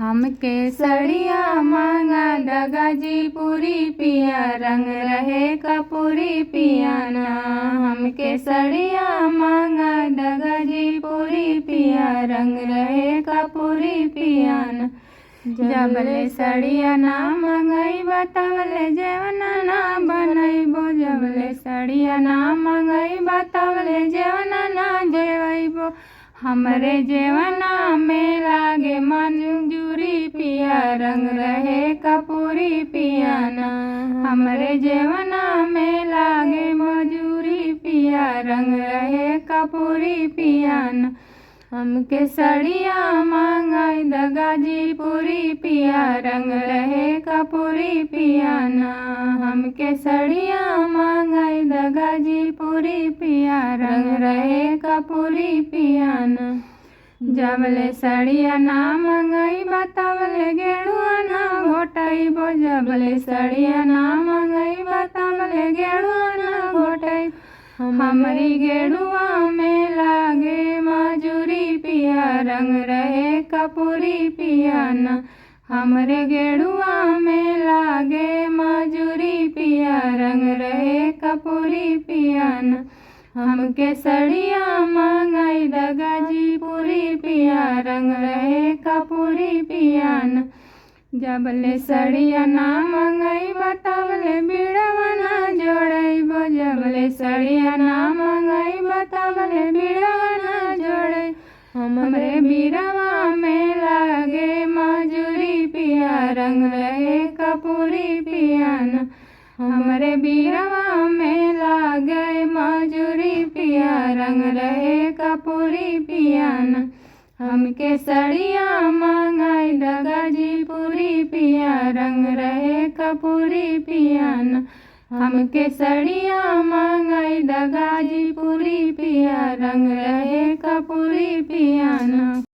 हमके सड़िया मांगा दगाजीपुरी पिया, रंग रहे कपूरी पिया ना। हमके सड़िया मांगा दगाजीपुरी पिया, रंग रहे कपूरी पिया ना। जबले सड़िया ना मंगई बतावले जेवना ना बनैबो, जबले सड़िया ना मंगई बतावले जेवना ना जेवैबो। हमरे जेवना में लागे मंजूरी पिया, रंग रहे कपूरी पिया ना। हमरे जेवना में लागे मजूरी पिया, रंग रहे कपूरी पिया ना। हमके सड़िया मांगाई दगाजीपुरी पिया, रंग रहे कपूरी पिया ना। हमके सड़िया मांगाई दगाजीपुरी पिया, रंग रहे कपूरी पिया ना। जबले सड़िया ना मंगई बतावले गेड़ुआ ना घोटैबो, जबले सड़िया ना मंगई बतावले गेड़ुआ ना घोटैबो। हमरी गेड़ुआ में लागे मजूरी पिया, रंग रहे कपूरी पिया ना। हमरे गेड़ुआ में लागे मजूरी पिया, रंग रहे कपूरी पिया ना। हमके सड़िया मांगई दगाजीपुरी पिया, रंग रहे कपूरी पिया ना। जबले सड़िया ना मंगई बतावले बिड़वा ना जोड़ैबो, जबले सड़िया ना मंगई बतावले बिड़वा ना जोड़ै। हमरे बिरवा में लागे मजूरी पिया, रंग रहे कपूरी पिया ना। हमरे बिरवा में लागे मजूरी पिया, रंग रहे कपूरी पिया ना। हमके सड़िया मांगई दगाजीपुरी पिया, रंग रहे कपूरी पिया ना। हमके सड़िया मांगई दगाजीपुरी पिया, रंग रहे कपूरी पिया ना।